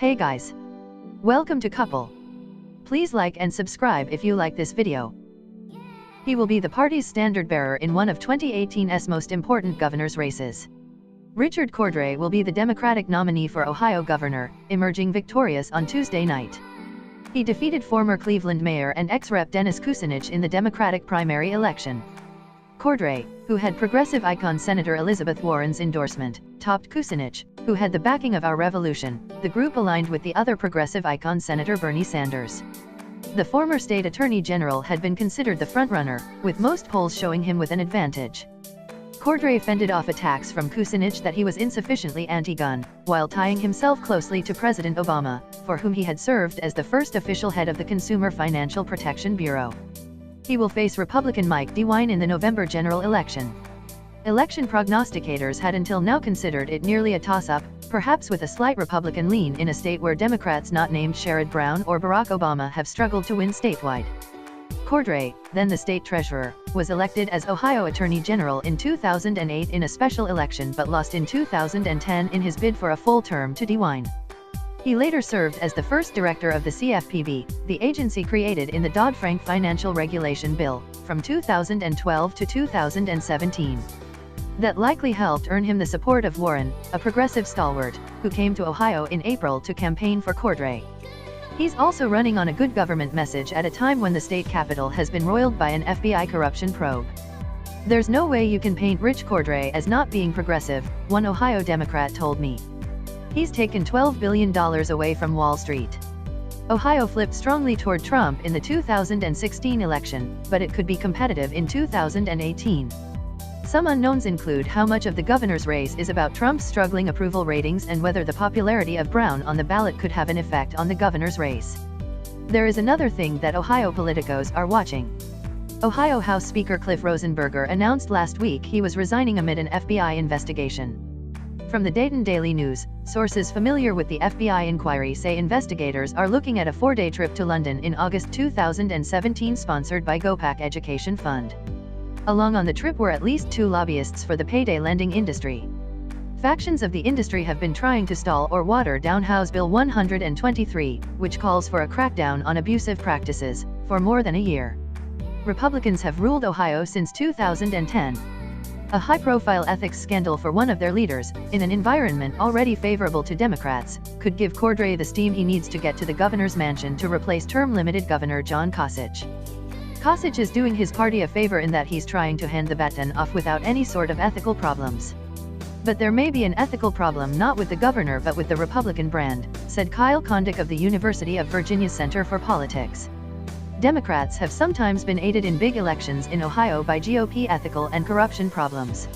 Hey guys! Welcome to Couple. Please like and subscribe if you like this video. He will be the party's standard bearer in one of 2018's most important governor's races. Richard Cordray will be the Democratic nominee for Ohio governor, emerging victorious on Tuesday night. He defeated former Cleveland mayor and ex-rep Dennis Kucinich in the Democratic primary election. Cordray, who had progressive icon Senator Elizabeth Warren's endorsement, topped Kucinich, who had the backing of Our Revolution, the group aligned with the other progressive icon Senator Bernie Sanders. The former state attorney general had been considered the frontrunner, with most polls showing him with an advantage. Cordray fended off attacks from Kucinich that he was insufficiently anti-gun, while tying himself closely to President Obama, for whom he had served as the first official head of the Consumer Financial Protection Bureau. He will face Republican Mike DeWine in the November general election. Election prognosticators had until now considered it nearly a toss-up, perhaps with a slight Republican lean in a state where Democrats not named Sherrod Brown or Barack Obama have struggled to win statewide. Cordray, then the state treasurer, was elected as Ohio Attorney General in 2008 in a special election but lost in 2010 in his bid for a full term to DeWine. He later served as the first director of the CFPB, the agency created in the Dodd-Frank Financial Regulation Bill, from 2012 to 2017. That likely helped earn him the support of Warren, a progressive stalwart, who came to Ohio in April to campaign for Cordray. He's also running on a good government message at a time when the state capitol has been roiled by an FBI corruption probe. There's no way you can paint Rich Cordray as not being progressive, one Ohio Democrat told me. He's taken $12 billion away from Wall Street. Ohio flipped strongly toward Trump in the 2016 election, but it could be competitive in 2018. Some unknowns include how much of the governor's race is about Trump's struggling approval ratings and whether the popularity of Brown on the ballot could have an effect on the governor's race. There is another thing that Ohio politicos are watching. Ohio House Speaker Cliff Rosenberger announced last week he was resigning amid an FBI investigation. From the Dayton Daily News, sources familiar with the FBI inquiry say investigators are looking at a 4-day trip to London in August 2017 sponsored by Gopak Education Fund. Along on the trip were at least 2 lobbyists for the payday lending industry. Factions of the industry have been trying to stall or water down House Bill 123, which calls for a crackdown on abusive practices, for more than a year. Republicans have ruled Ohio since 2010. A high-profile ethics scandal for one of their leaders, in an environment already favorable to Democrats, could give Cordray the steam he needs to get to the governor's mansion to replace term-limited Governor John Kasich. Kasich is doing his party a favor in that he's trying to hand the baton off without any sort of ethical problems. But there may be an ethical problem not with the governor but with the Republican brand, said Kyle Kondik of the University of Virginia's Center for Politics. Democrats have sometimes been aided in big elections in Ohio by GOP ethical and corruption problems.